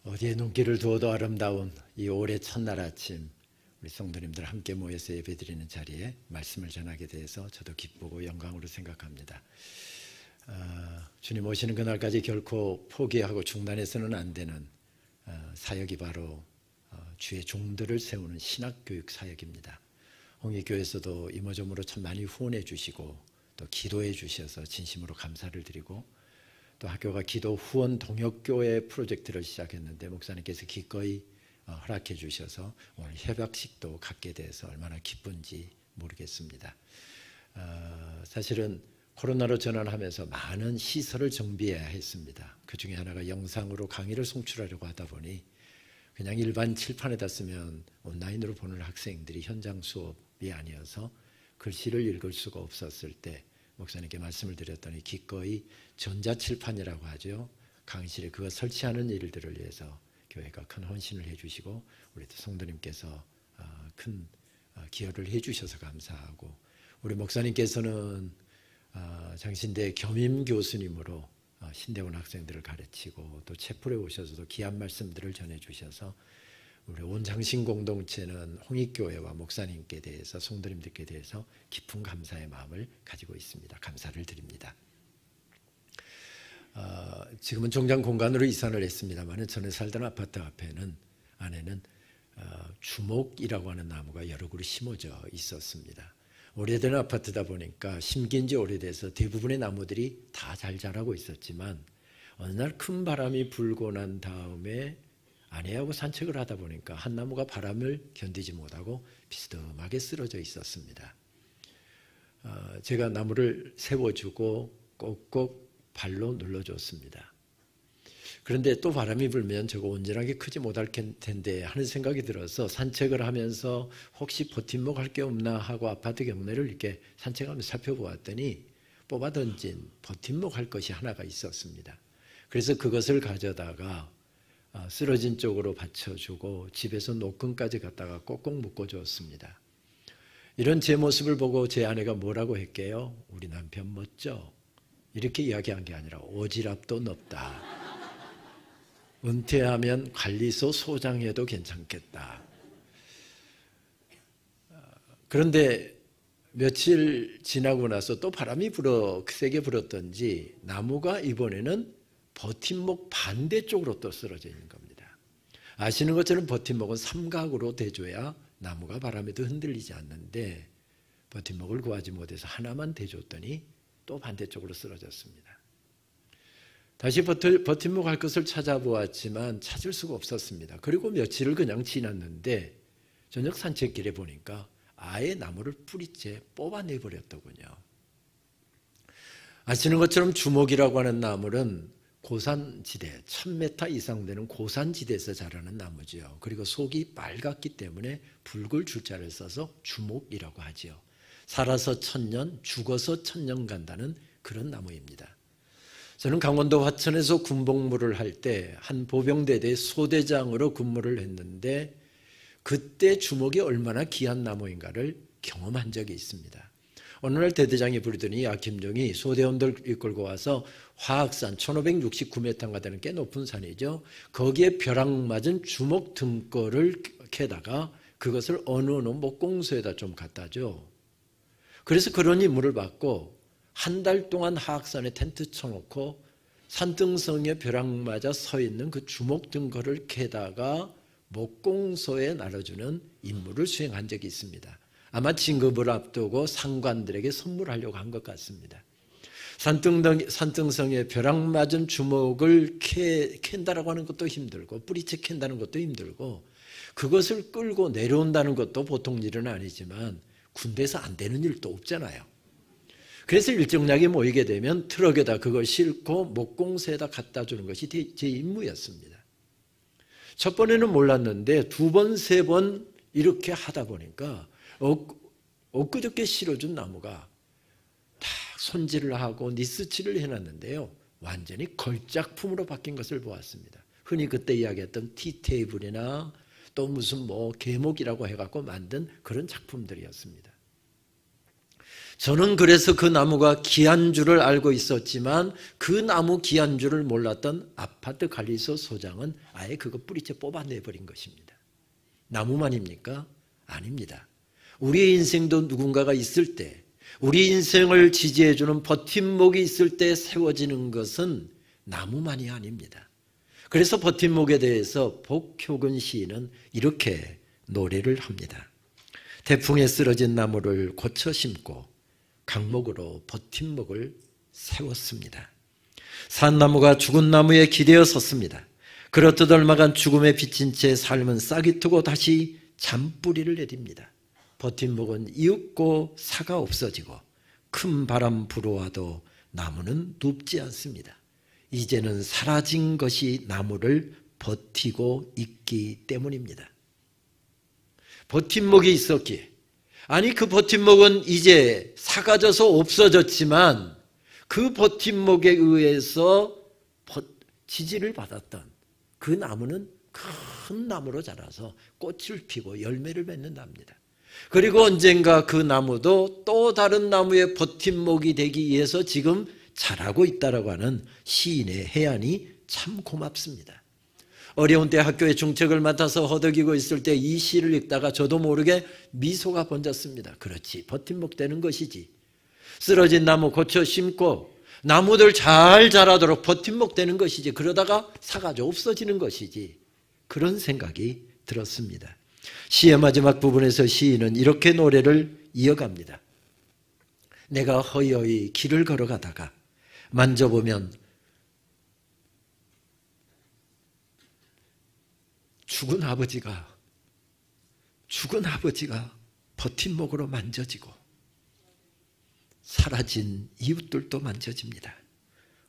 어디에 눈길을 두어도 아름다운 이 올해 첫날 아침 우리 성도님들 함께 모여서 예배드리는 자리에 말씀을 전하게 돼서 저도 기쁘고 영광으로 생각합니다. 주님 오시는 그날까지 결코 포기하고 중단해서는 안 되는 사역이 바로 주의 종들을 세우는 신학교육 사역입니다. 홍익교회에서도 이모저모로 참 많이 후원해 주시고 또 기도해 주셔서 진심으로 감사를 드리고, 또 학교가 기도 후원 동역교회 프로젝트를 시작했는데 목사님께서 기꺼이 허락해 주셔서 오늘 협약식도 갖게 돼서 얼마나 기쁜지 모르겠습니다. 사실은 코로나로 전환하면서 많은 시설을 정비해야 했습니다. 그 중에 하나가 영상으로 강의를 송출하려고 하다 보니 그냥 일반 칠판에다 쓰면 온라인으로 보는 학생들이 현장 수업이 아니어서 글씨를 읽을 수가 없었을 때 목사님께 말씀을 드렸더니 기꺼이 전자칠판이라고 하죠. 강의실에 그거 설치하는 일들을 위해서 교회가 큰 헌신을 해주시고 우리 성도님께서 큰 기여를 해주셔서 감사하고, 우리 목사님께서는 장신대 겸임 교수님으로 신대원 학생들을 가르치고 또 채플에 오셔서도 귀한 말씀들을 전해주셔서 우리 온 장신 공동체는 홍익교회와 목사님께 대해서 성도님들께 대해서 깊은 감사의 마음을 가지고 있습니다. 감사를 드립니다. 지금은 종장 공간으로 이사를 했습니다만 전에 살던 아파트 안에는 주목이라고 하는 나무가 여러 그루 심어져 있었습니다. 오래된 아파트다 보니까 심긴 지 오래돼서 대부분의 나무들이 다 잘 자라고 있었지만 어느 날 큰 바람이 불고 난 다음에 아내하고 산책을 하다 보니까 한 나무가 바람을 견디지 못하고 비스듬하게 쓰러져 있었습니다. 제가 나무를 세워주고 꼭꼭 발로 눌러줬습니다. 그런데 또 바람이 불면 저거 온전하게 크지 못할 텐데 하는 생각이 들어서 산책을 하면서 혹시 버팀목 할 게 없나 하고 아파트 경내를 이렇게 산책하면서 살펴보았더니 뽑아던진 버팀목 할 것이 하나가 있었습니다. 그래서 그것을 가져다가 쓰러진 쪽으로 받쳐주고 집에서 노끈까지 갖다가 꼭꼭 묶어주었습니다. 이런 제 모습을 보고 제 아내가 뭐라고 했게요? 우리 남편 멋져. 이렇게 이야기한 게 아니라 오지랖도 넓다. 은퇴하면 관리소 소장해도 괜찮겠다. 그런데 며칠 지나고 나서 또 바람이 세게 불었던지 나무가 이번에는 버팀목 반대쪽으로 또 쓰러져 있는 겁니다. 아시는 것처럼 버팀목은 삼각으로 대줘야 나무가 바람에도 흔들리지 않는데 버팀목을 구하지 못해서 하나만 대줬더니 또 반대쪽으로 쓰러졌습니다. 다시 버팀목 할 것을 찾아보았지만 찾을 수가 없었습니다. 그리고 며칠을 그냥 지났는데 저녁 산책길에 보니까 아예 나무를 뿌리째 뽑아내버렸더군요. 아시는 것처럼 주목이라고 하는 나무는 고산지대, 1000m 이상 되는 고산지대에서 자라는 나무지요. 그리고 속이 빨갛기 때문에 붉을 줄자를 써서 주목이라고 하지요. 살아서 1000년, 죽어서 1000년 간다는 그런 나무입니다. 저는 강원도 화천에서 군복무를 할 때 한 보병대대 소대장으로 근무를 했는데 그때 주목이 얼마나 귀한 나무인가를 경험한 적이 있습니다. 어느 날 대대장이 부르더니 김종이 소대원들 이끌고 와서 화학산 1569m가 되는 꽤 높은 산이죠. 거기에 벼락 맞은 주목 등거를 캐다가 그것을 어느 목공소에다 좀 갖다 줘. 그래서 그런 임무를 받고 한 달 동안 화학산에 텐트 쳐놓고 산등성에 벼락 맞아 서 있는 그 주목 등거를 캐다가 목공소에 나눠주는 임무를 수행한 적이 있습니다. 아마 진급을 앞두고 상관들에게 선물하려고 한 것 같습니다. 산등성에 벼락 맞은 주목을 캔다라고 하는 것도 힘들고 뿌리채 캔다는 것도 힘들고 그것을 끌고 내려온다는 것도 보통 일은 아니지만 군대에서 안 되는 일도 없잖아요. 그래서 일정량이 모이게 되면 트럭에다 그걸 싣고 목공소에다 갖다 주는 것이 제 임무였습니다. 첫 번에는 몰랐는데 두 번, 세 번 이렇게 하다 보니까 엊그저께 실어준 나무가 다 손질을 하고 니스칠을 해놨는데요. 완전히 걸작품으로 바뀐 것을 보았습니다. 흔히 그때 이야기했던 티테이블이나 또 무슨 계목이라고 해갖고 만든 그런 작품들이었습니다. 저는 그래서 그 나무가 귀한 줄을 알고 있었지만 그 나무 귀한 줄을 몰랐던 아파트 관리소 소장은 아예 그거 뿌리째 뽑아내버린 것입니다. 나무만입니까? 아닙니다. 우리의 인생도 누군가가 있을 때, 우리 인생을 지지해주는 버팀목이 있을 때 세워지는 것은 나무만이 아닙니다. 그래서 버팀목에 대해서 복효근 시인은 이렇게 노래를 합니다. 태풍에 쓰러진 나무를 고쳐 심고 강목으로 버팀목을 세웠습니다. 산 나무가 죽은 나무에 기대어 섰습니다. 그렇듯 얼마간 죽음에 비친 채 삶은 싹이 트고 다시 잔뿌리를 내립니다. 버팀목은 이윽고 사가 없어지고 큰 바람 불어와도 나무는 눕지 않습니다. 이제는 사라진 것이 나무를 버티고 있기 때문입니다. 버팀목이 있었기에, 아니 그 버팀목은 이제 사가져서 없어졌지만 그 버팀목에 의해서 지지를 받았던 그 나무는 큰 나무로 자라서 꽃을 피고 열매를 맺는답니다. 그리고 언젠가 그 나무도 또 다른 나무의 버팀목이 되기 위해서 지금 자라고 있다라고 하는 시인의 해안이 참 고맙습니다. 어려운 때 학교에 중책을 맡아서 허덕이고 있을 때 이 시를 읽다가 저도 모르게 미소가 번졌습니다. 그렇지, 버팀목 되는 것이지. 쓰러진 나무 고쳐 심고 나무들 잘 자라도록 버팀목 되는 것이지. 그러다가 사가지고 없어지는 것이지. 그런 생각이 들었습니다. 시의 마지막 부분에서 시인은 이렇게 노래를 이어갑니다. 내가 허여이 길을 걸어가다가 만져보면 죽은 아버지가 버팀목으로 만져지고 사라진 이웃들도 만져집니다.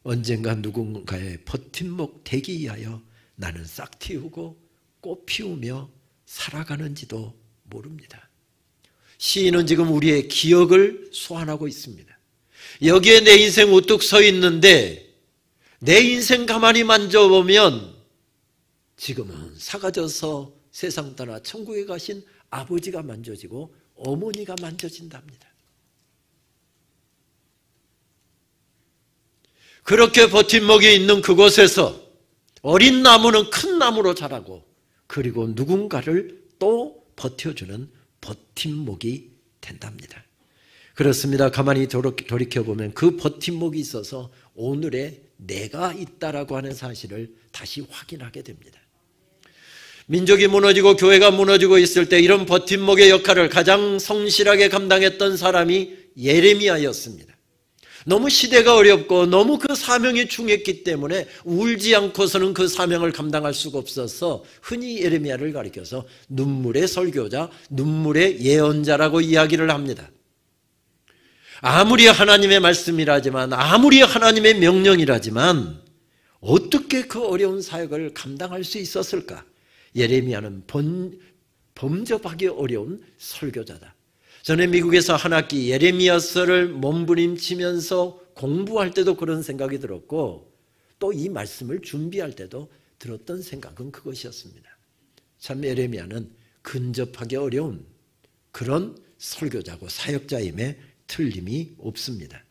언젠가 누군가의 버팀목 되기 위하여 나는 싹 틔우고 꽃 피우며 살아가는지도 모릅니다. 시인은 지금 우리의 기억을 소환하고 있습니다. 여기에 내 인생 우뚝 서 있는데 내 인생 가만히 만져보면 지금은 사가져서 세상 떠나 천국에 가신 아버지가 만져지고 어머니가 만져진답니다. 그렇게 버팀목이 있는 그곳에서 어린 나무는 큰 나무로 자라고 그리고 누군가를 또 버텨주는 버팀목이 된답니다. 그렇습니다. 가만히 돌이켜보면 그 버팀목이 있어서 오늘의 내가 있다라고 하는 사실을 다시 확인하게 됩니다. 민족이 무너지고 교회가 무너지고 있을 때 이런 버팀목의 역할을 가장 성실하게 감당했던 사람이 예레미야였습니다. 너무 시대가 어렵고 너무 그 사명이 중했기 때문에 울지 않고서는 그 사명을 감당할 수가 없어서 흔히 예레미야를 가리켜서 눈물의 설교자, 눈물의 예언자라고 이야기를 합니다. 아무리 하나님의 말씀이라지만, 아무리 하나님의 명령이라지만 어떻게 그 어려운 사역을 감당할 수 있었을까? 예레미야는 범접하기 어려운 설교자다. 전에 미국에서 한 학기 예레미야서를 몸부림치면서 공부할 때도 그런 생각이 들었고 또 이 말씀을 준비할 때도 들었던 생각은 그것이었습니다. 참 예레미야는 근접하기 어려운 그런 설교자고 사역자임에 틀림이 없습니다.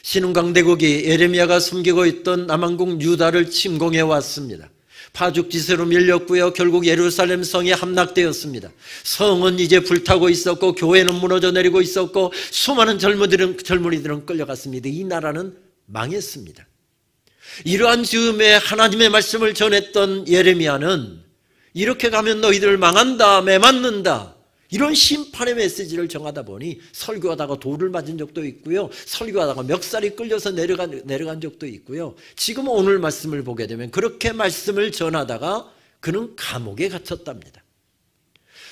신흥강대국이 예레미야가 숨기고 있던 남한국 유다를 침공해 왔습니다. 파죽지세로 밀렸고요. 결국 예루살렘 성이 함락되었습니다. 성은 이제 불타고 있었고 교회는 무너져 내리고 있었고 수많은 젊은이들은 끌려갔습니다. 이 나라는 망했습니다. 이러한 즈음에 하나님의 말씀을 전했던 예레미야는 이렇게 가면 너희들 망한다, 매맞는다, 이런 심판의 메시지를 정하다 보니 설교하다가 돌을 맞은 적도 있고요. 설교하다가 멱살이 끌려서 내려간 적도 있고요. 지금 오늘 말씀을 보게 되면 그렇게 말씀을 전하다가 그는 감옥에 갇혔답니다.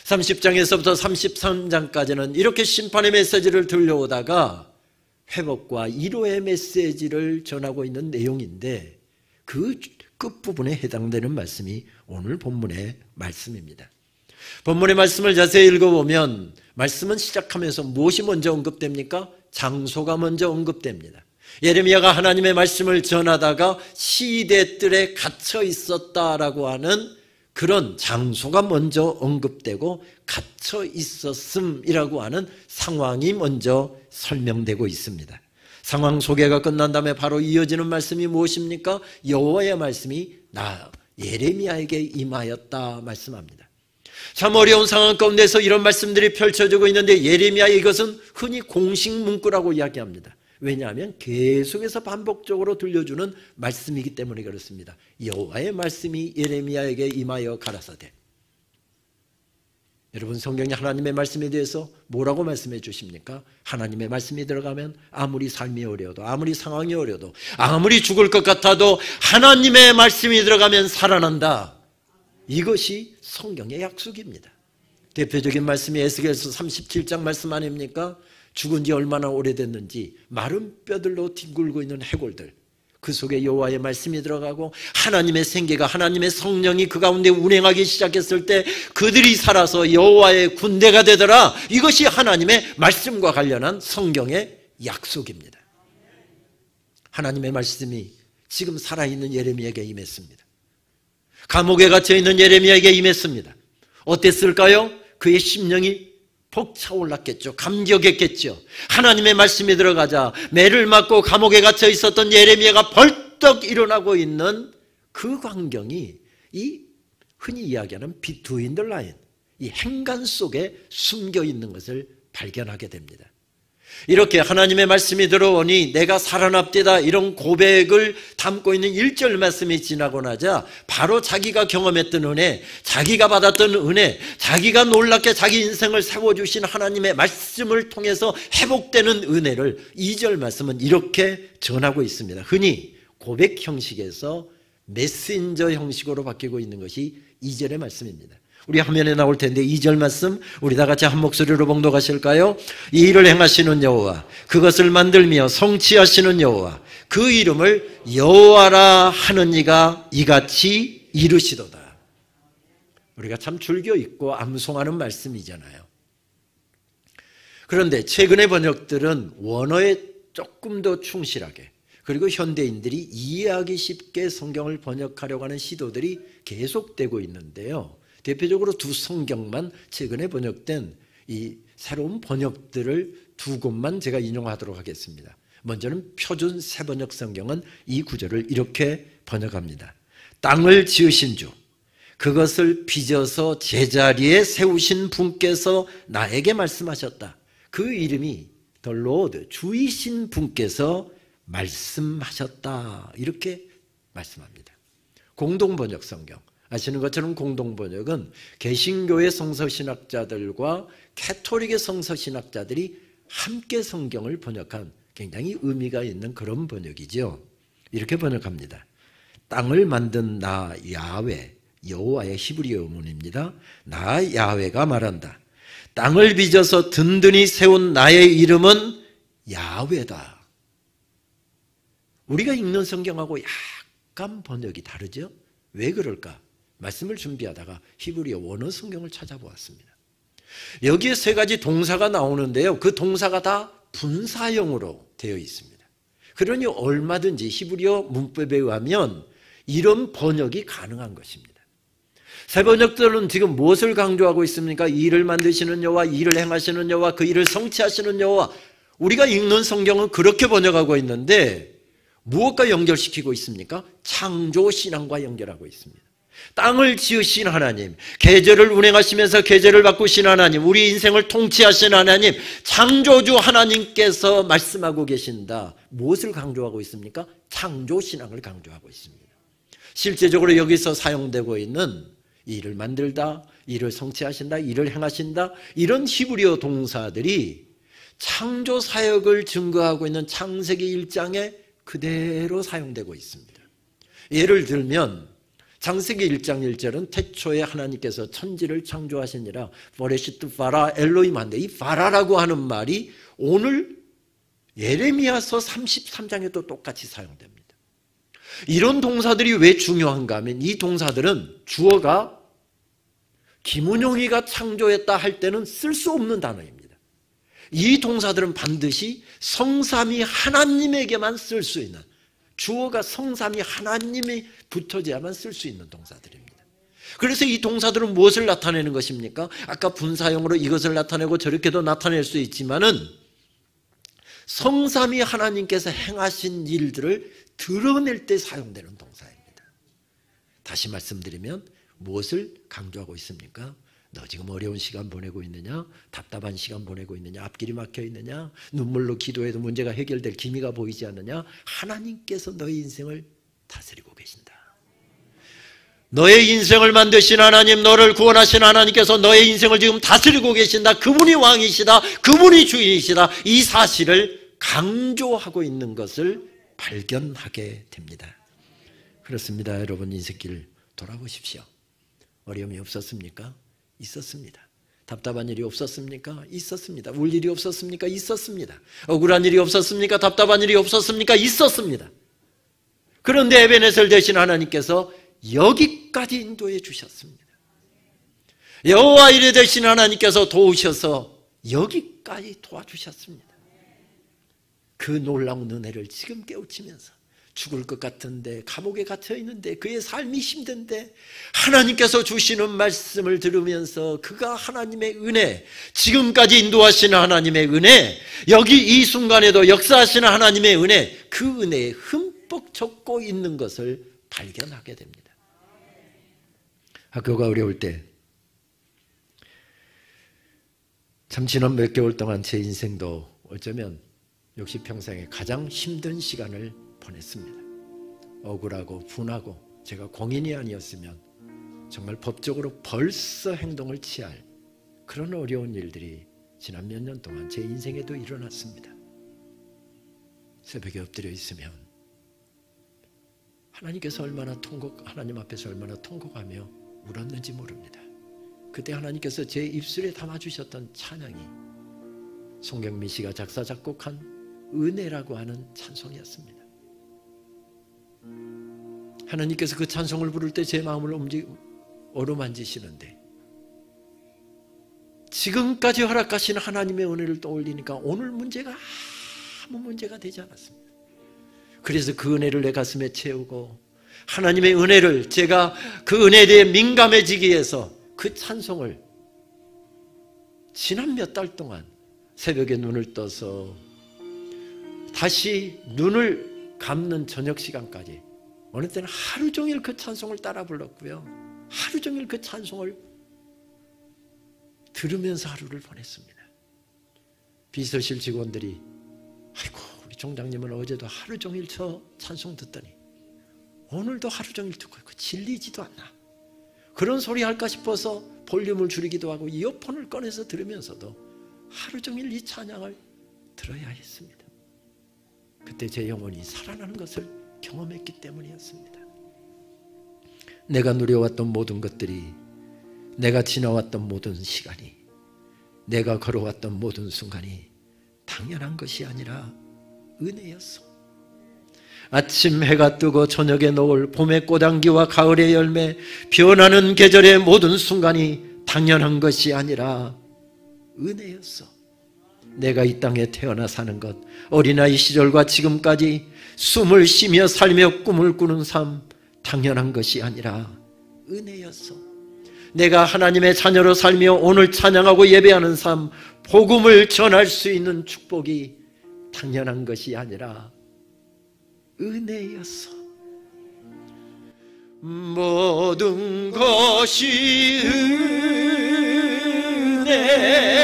30장에서부터 33장까지는 이렇게 심판의 메시지를 들려오다가 회복과 위로의 메시지를 전하고 있는 내용인데 그 끝부분에 해당되는 말씀이 오늘 본문의 말씀입니다. 본문의 말씀을 자세히 읽어보면 말씀은 시작하면서 무엇이 먼저 언급됩니까? 장소가 먼저 언급됩니다. 예레미야가 하나님의 말씀을 전하다가 시대들에 갇혀 있었다라고 하는 그런 장소가 먼저 언급되고 갇혀 있었음이라고 하는 상황이 먼저 설명되고 있습니다. 상황 소개가 끝난 다음에 바로 이어지는 말씀이 무엇입니까? 여호와의 말씀이 예레미야에게 임하였다 말씀합니다. 참 어려운 상황 가운데서 이런 말씀들이 펼쳐지고 있는데 예레미야 이것은 흔히 공식 문구라고 이야기합니다. 왜냐하면 계속해서 반복적으로 들려주는 말씀이기 때문에 그렇습니다. 여호와의 말씀이 예레미야에게 임하여 가라사대. 여러분 성경에 하나님의 말씀에 대해서 뭐라고 말씀해 주십니까? 하나님의 말씀이 들어가면 아무리 삶이 어려워도 아무리 상황이 어려워도 아무리 죽을 것 같아도 하나님의 말씀이 들어가면 살아난다. 이것이 성경의 약속입니다. 대표적인 말씀이 에스겔서 37장 말씀 아닙니까? 죽은 지 얼마나 오래됐는지 마른 뼈들로 뒹굴고 있는 해골들, 그 속에 여호와의 말씀이 들어가고 하나님의 생계가, 하나님의 성령이 그 가운데 운행하기 시작했을 때 그들이 살아서 여호와의 군대가 되더라. 이것이 하나님의 말씀과 관련한 성경의 약속입니다. 하나님의 말씀이 지금 살아있는 예레미야에게 임했습니다. 감옥에 갇혀있는 예레미야에게 임했습니다. 어땠을까요? 그의 심령이 벅차올랐겠죠. 감격했겠죠. 하나님의 말씀이 들어가자 매를 맞고 감옥에 갇혀 있었던 예레미야가 벌떡 일어나고 있는 그 광경이 이 흔히 이야기하는 비트윈 더 라인, 이 행간 속에 숨겨 있는 것을 발견하게 됩니다. 이렇게 하나님의 말씀이 들어오니 내가 살아납디다 이런 고백을 담고 있는 1절 말씀이 지나고 나자 바로 자기가 경험했던 은혜, 자기가 받았던 은혜, 자기가 놀랍게 자기 인생을 세워주신 하나님의 말씀을 통해서 회복되는 은혜를 2절 말씀은 이렇게 전하고 있습니다. 흔히 고백 형식에서 메신저 형식으로 바뀌고 있는 것이 2절의 말씀입니다. 우리 화면에 나올 텐데 2절 말씀 우리 다 같이 한 목소리로 봉독하실까요? 이 일을 행하시는 여호와, 그것을 만들며 성취하시는 여호와, 그 이름을 여호와라 하는 이가 이같이 이르시도다. 우리가 참 즐겨 읽고 암송하는 말씀이잖아요. 그런데 최근의 번역들은 원어에 조금 더 충실하게, 그리고 현대인들이 이해하기 쉽게 성경을 번역하려고 하는 시도들이 계속되고 있는데요. 대표적으로 두 성경만 최근에 번역된 이 새로운 번역들을 두 곳만 제가 인용하도록 하겠습니다. 먼저는 표준 새번역 성경은 이 구절을 이렇게 번역합니다. 땅을 지으신 주, 그것을 빚어서 제자리에 세우신 분께서 나에게 말씀하셨다. 그 이름이 The Lord, 주이신 분께서 말씀하셨다. 이렇게 말씀합니다. 공동번역 성경, 아시는 것처럼 공동번역은 개신교의 성서신학자들과 캐토릭의 성서신학자들이 함께 성경을 번역한 굉장히 의미가 있는 그런 번역이죠. 이렇게 번역합니다. 땅을 만든 나 야훼, 여호와의 히브리어 문입니다. 나 야훼가 말한다. 땅을 빚어서 든든히 세운 나의 이름은 야훼다. 우리가 읽는 성경하고 약간 번역이 다르죠? 왜 그럴까? 말씀을 준비하다가 히브리어 원어 성경을 찾아보았습니다. 여기에 세 가지 동사가 나오는데요. 그 동사가 다 분사형으로 되어 있습니다. 그러니 얼마든지 히브리어 문법에 의하면 이런 번역이 가능한 것입니다. 새 번역들은 지금 무엇을 강조하고 있습니까? 이 일을 만드시는 여호와, 이 일을 행하시는 여호와, 그 일을 성취하시는 여호와. 우리가 읽는 성경은 그렇게 번역하고 있는데 무엇과 연결시키고 있습니까? 창조신앙과 연결하고 있습니다. 땅을 지으신 하나님, 계절을 운행하시면서 계절을 바꾸신 하나님, 우리 인생을 통치하신 하나님, 창조주 하나님께서 말씀하고 계신다. 무엇을 강조하고 있습니까? 창조신앙을 강조하고 있습니다. 실제적으로 여기서 사용되고 있는 일을 만들다, 일을 성취하신다, 일을 행하신다, 이런 히브리어 동사들이 창조 사역을 증거하고 있는 창세기 1장에 그대로 사용되고 있습니다. 예를 들면 창세기 1장 1절은 태초에 하나님께서 천지를 창조하시니라 버레시트 파라 엘로힘한데, 이 파라라고 하는 말이 오늘 예레미야서 33장에도 똑같이 사용됩니다. 이런 동사들이 왜 중요한가 하면 이 동사들은 주어가 김은용이가 창조했다 할 때는 쓸 수 없는 단어입니다. 이 동사들은 반드시 성삼위 하나님에게만 쓸 수 있는, 주어가 성삼위 하나님이 붙어져야만 쓸 수 있는 동사들입니다. 그래서 이 동사들은 무엇을 나타내는 것입니까? 아까 분사형으로 이것을 나타내고 저렇게도 나타낼 수 있지만은 성삼위 하나님께서 행하신 일들을 드러낼 때 사용되는 동사입니다. 다시 말씀드리면 무엇을 강조하고 있습니까? 너 지금 어려운 시간 보내고 있느냐? 답답한 시간 보내고 있느냐? 앞길이 막혀 있느냐? 눈물로 기도해도 문제가 해결될 기미가 보이지 않느냐? 하나님께서 너의 인생을 다스리고 계신다. 너의 인생을 만드신 하나님, 너를 구원하신 하나님께서 너의 인생을 지금 다스리고 계신다. 그분이 왕이시다. 그분이 주인이시다. 이 사실을 강조하고 있는 것을 발견하게 됩니다. 그렇습니다. 여러분, 인생길 돌아보십시오. 어려움이 없었습니까? 있었습니다. 답답한 일이 없었습니까? 있었습니다. 울 일이 없었습니까? 있었습니다. 억울한 일이 없었습니까? 답답한 일이 없었습니까? 있었습니다. 그런데 에베네셀 되신 하나님께서 여기까지 인도해 주셨습니다. 여호와 이레 되신 하나님께서 도우셔서 여기까지 도와주셨습니다. 그 놀라운 은혜를 지금 깨우치면서 죽을 것 같은데, 감옥에 갇혀 있는데, 그의 삶이 힘든데 하나님께서 주시는 말씀을 들으면서 그가 하나님의 은혜, 지금까지 인도하시는 하나님의 은혜, 여기 이 순간에도 역사하시는 하나님의 은혜, 그 은혜에 흠뻑 젖고 있는 것을 발견하게 됩니다. 학교가 어려울 때, 참 지난 몇 개월 동안 제 인생도 어쩌면 역시 평생에 가장 힘든 시간을 보냈습니다. 억울하고 분하고, 제가 공인이 아니었으면 정말 법적으로 벌써 행동을 취할 그런 어려운 일들이 지난 몇 년 동안 제 인생에도 일어났습니다. 새벽에 엎드려 있으면 하나님께서 하나님 앞에서 얼마나 통곡하며 울었는지 모릅니다. 그때 하나님께서 제 입술에 담아주셨던 찬양이 송경민 씨가 작사 작곡한 은혜라고 하는 찬송이었습니다. 하나님께서 그 찬송을 부를 때 제 마음을 어루만지시는데, 지금까지 허락하신 하나님의 은혜를 떠올리니까 오늘 문제가 아무 문제가 되지 않았습니다. 그래서 그 은혜를 내 가슴에 채우고, 하나님의 은혜를, 제가 그 은혜에 대해 민감해지기 위해서 그 찬송을 지난 몇 달 동안 새벽에 눈을 떠서 다시 눈을 감는 저녁 시간까지, 어느 때는 하루 종일 그 찬송을 따라 불렀고요, 하루 종일 그 찬송을 들으면서 하루를 보냈습니다. 비서실 직원들이, 아이고 우리 총장님은 어제도 하루 종일 저 찬송 듣더니 오늘도 하루 종일 듣고 있고 질리지도 않나, 그런 소리 할까 싶어서 볼륨을 줄이기도 하고 이어폰을 꺼내서 들으면서도 하루 종일 이 찬양을 들어야 했습니다. 그때 제 영혼이 살아나는 것을 경험했기 때문이었습니다. 내가 누려왔던 모든 것들이, 내가 지나왔던 모든 시간이, 내가 걸어왔던 모든 순간이 당연한 것이 아니라 은혜였어. 아침 해가 뜨고 저녁에 노을, 봄의 꽃향기와 가을의 열매, 변하는 계절의 모든 순간이 당연한 것이 아니라 은혜였어. 내가 이 땅에 태어나 사는 것, 어린아이 시절과 지금까지 숨을 쉬며 살며 꿈을 꾸는 삶, 당연한 것이 아니라 은혜였어. 내가 하나님의 자녀로 살며 오늘 찬양하고 예배하는 삶, 복음을 전할 수 있는 축복이 당연한 것이 아니라 은혜였어. 모든 것이 은혜,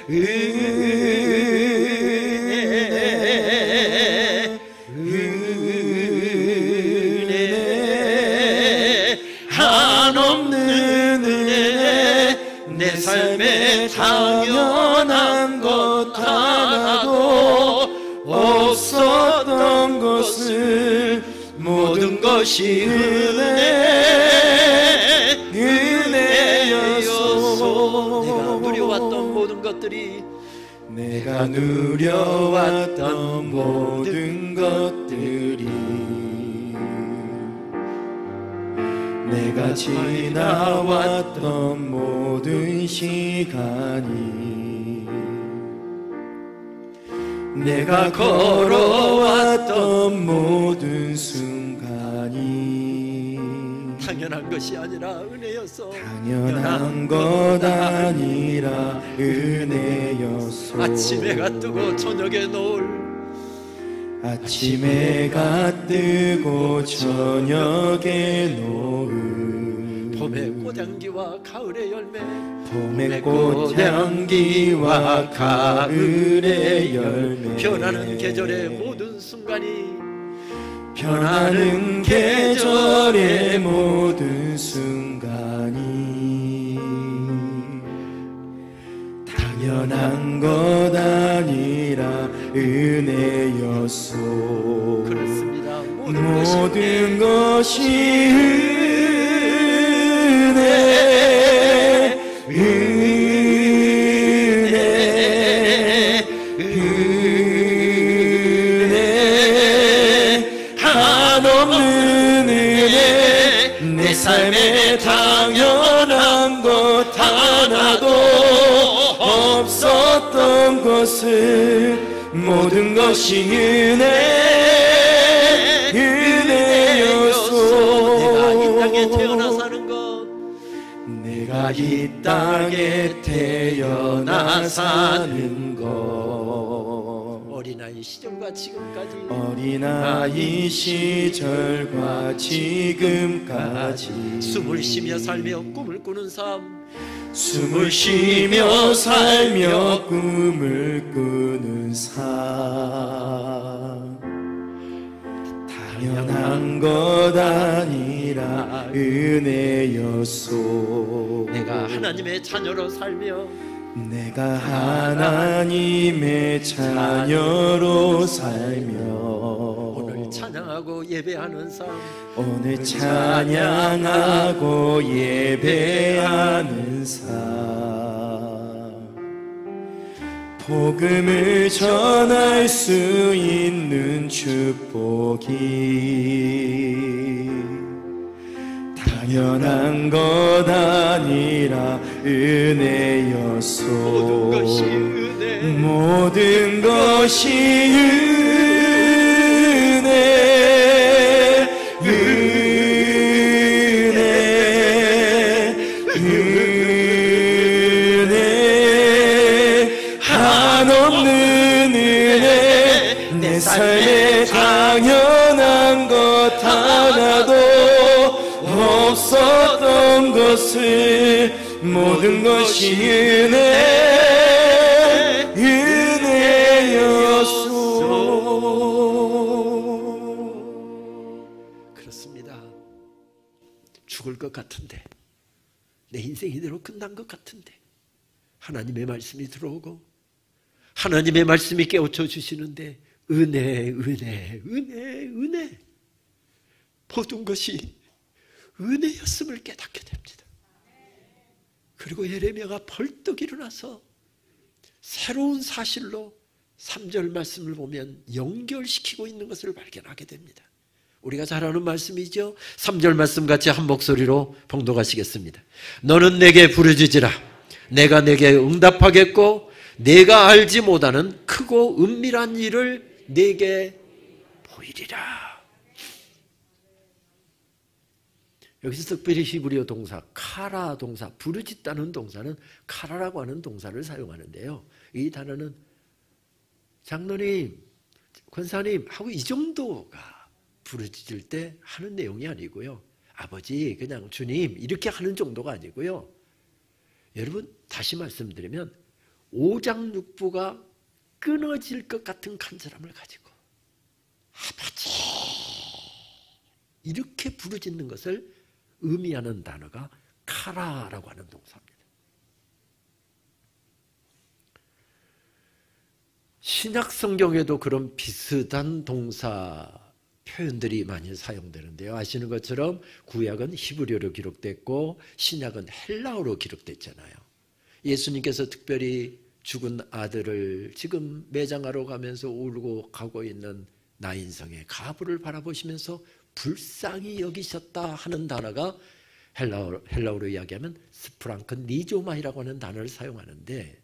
은혜, 한없는 은혜, 내 삶에 당연한 것 하나도 없었던 것을, 모든 것이 은혜였소. 내가 누려왔던 모든 것들이, 내가 누려왔던 모든 것들이, 내가 지나왔던 모든 시간이, 내가 걸어왔던 모든 순간이 당연한 것이 아니라 은혜였소. 당연한 것 아니라 은혜였소. 아침 해가 뜨고 저녁에 노을, 아침 해가 뜨고 저녁에 노을, 봄의 꽃향기와 가을의 열매, 봄의 꽃향기와 가을의 열매, 변하는 계절의 모든 순간이, 변하는 계절의 모든 순간이 당연한 것 아니라 은혜였소. 그렇습니다. 모든 것이 은혜, 은혜, 은혜, 한없는 은혜. 내 삶에 당연한 것 하나도 없었던 것을 모든 것이 은혜, 은혜였소. 내가 이 땅에 태어나 사는 것, 어린아이 시절과 지금까지, 어린아이 시절과 지금까지 숨을 쉬며 살며 꿈을 꾸는 삶, 숨을 쉬며 살며 꿈을 꾸는 삶, 당연한 것 아니라 은혜였소. 내가 하나님의 자녀로 살며, 내가 하나님의 자녀로 살며 오늘 찬양하고 예배하는 삶, 오늘 찬양하고 예배하는 삶, 복음을 전할 수 있는 축복이 당연한 것 아니라 은혜였소. 모든 것이 은혜, 은혜, 은혜, 한없는 은혜. 내 삶에 당연한 것 하나도 없었던 것을 모든 것이 은혜, 은혜였소. 그렇습니다. 죽을 것 같은데, 내 인생 이대로 끝난 것 같은데 하나님의 말씀이 들어오고 하나님의 말씀이 깨우쳐 주시는데 은혜, 은혜, 은혜, 은혜, 모든 것이 은혜였음을 깨닫게 됩니다. 그리고 예레미야가 벌떡 일어나서 새로운 사실로 3절 말씀을 보면 연결시키고 있는 것을 발견하게 됩니다. 우리가 잘 아는 말씀이죠. 3절 말씀 같이 한 목소리로 봉독하시겠습니다. 너는 내게 부르짖으라. 내가 내게 응답하겠고 내가 알지 못하는 크고 은밀한 일을 내게 보이리라. 여기서 특별히 히브리어 동사 카라 동사, 부르짖다는 동사는 카라라고 하는 동사를 사용하는데요. 이 단어는 장로님, 권사님 하고 이 정도가 부르짖을 때 하는 내용이 아니고요. 아버지, 그냥 주님 이렇게 하는 정도가 아니고요. 여러분 다시 말씀드리면 오장육부가 끊어질 것 같은 간절함을 가지고 아버지 이렇게 부르짖는 것을 의미하는 단어가 카라라고 하는 동사입니다. 신약 성경에도 그런 비슷한 동사 표현들이 많이 사용되는데요. 아시는 것처럼 구약은 히브리어로 기록됐고 신약은 헬라어로 기록됐잖아요. 예수님께서 특별히 죽은 아들을 지금 매장하러 가면서 울고 가고 있는 나인성의 가부를 바라보시면서 불쌍히 여기셨다 하는 단어가 헬라어로 이야기하면 스프랑큰 니조마이라고 하는 단어를 사용하는데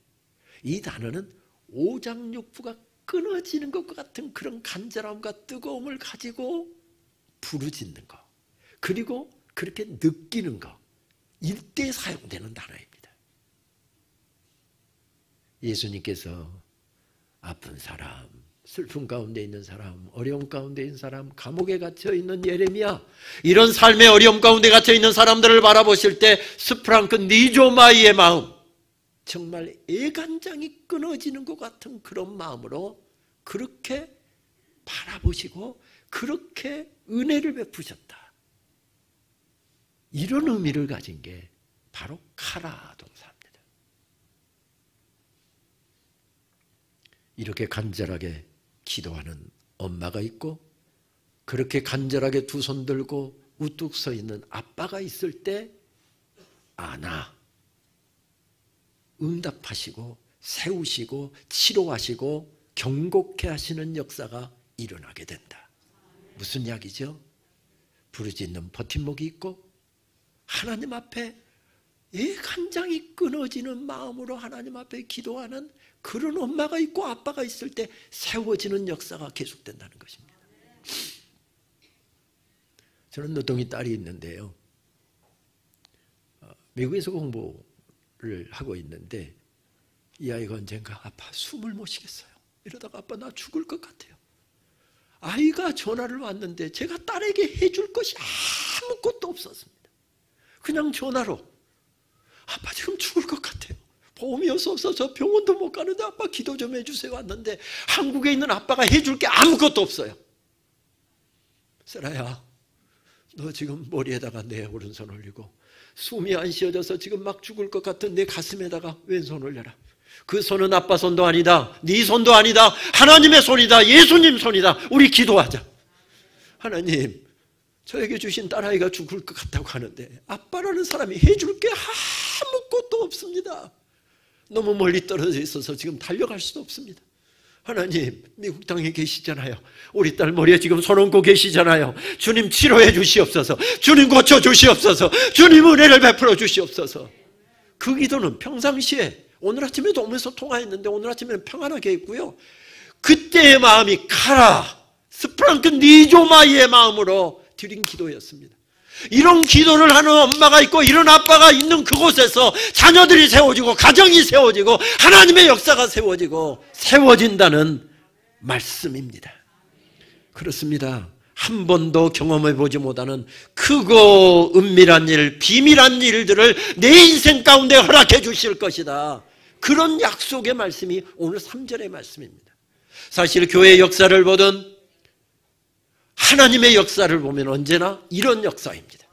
이 단어는 오장육부가 끊어지는 것과 같은 그런 간절함과 뜨거움을 가지고 부르짖는 것, 그리고 그렇게 느끼는 거, 이때 사용되는 단어입니다. 예수님께서 아픈 사람, 슬픔 가운데 있는 사람, 어려움 가운데 있는 사람, 감옥에 갇혀 있는 예레미야, 이런 삶의 어려움 가운데 갇혀 있는 사람들을 바라보실 때 스프랑크 니조마이의 마음, 정말 애간장이 끊어지는 것 같은 그런 마음으로 그렇게 바라보시고 그렇게 은혜를 베푸셨다. 이런 의미를 가진 게 바로 카라 동사입니다. 이렇게 간절하게 기도하는 엄마가 있고 그렇게 간절하게 두 손 들고 우뚝 서 있는 아빠가 있을 때 아나 응답하시고 세우시고 치료하시고 경고케 하시는 역사가 일어나게 된다. 무슨 이야기죠? 부르짖는 버팀목이 있고 하나님 앞에 애간장이 끊어지는 마음으로 하나님 앞에 기도하는 그런 엄마가 있고 아빠가 있을 때 세워지는 역사가 계속된다는 것입니다. 저는 노동이 딸이 있는데요. 미국에서 공부를 하고 있는데 이 아이가 언젠가 아빠 숨을 못 쉬겠어요. 이러다가 아빠 나 죽을 것 같아요. 아이가 전화를 왔는데 제가 딸에게 해줄 것이 아무것도 없었습니다. 그냥 전화로 아빠 지금 죽을 것 같아요. 보험이 없어서 병원도 못 가는데 아빠 기도 좀 해주세요 왔는데 한국에 있는 아빠가 해줄 게 아무것도 없어요. 세라야, 너 지금 머리에다가 내 오른손 올리고 숨이 안 쉬어져서 지금 막 죽을 것 같은 내 가슴에다가 왼손 올려라. 그 손은 아빠 손도 아니다. 네 손도 아니다. 하나님의 손이다. 예수님 손이다. 우리 기도하자. 하나님, 저에게 주신 딸아이가 죽을 것 같다고 하는데 아빠라는 사람이 해줄 게 아무것도 없습니다. 너무 멀리 떨어져 있어서 지금 달려갈 수도 없습니다. 하나님, 미국 땅에 계시잖아요. 우리 딸 머리에 지금 손 얹고 계시잖아요. 주님 치료해 주시옵소서. 주님 고쳐 주시옵소서. 주님 은혜를 베풀어 주시옵소서. 그 기도는 평상시에 오늘 아침에도 오면서 통화했는데 오늘 아침에는 평안하게 했고요. 그때의 마음이 카라, 스프랑크 니조마이의 마음으로 드린 기도였습니다. 이런 기도를 하는 엄마가 있고 이런 아빠가 있는 그곳에서 자녀들이 세워지고 가정이 세워지고 하나님의 역사가 세워진다는 말씀입니다. 그렇습니다. 한 번도 경험해보지 못하는 크고 은밀한 일, 비밀한 일들을 내 인생 가운데 허락해 주실 것이다. 그런 약속의 말씀이 오늘 3절의 말씀입니다. 사실 교회의 역사를 보든 하나님의 역사를 보면 언제나 이런 역사입니다.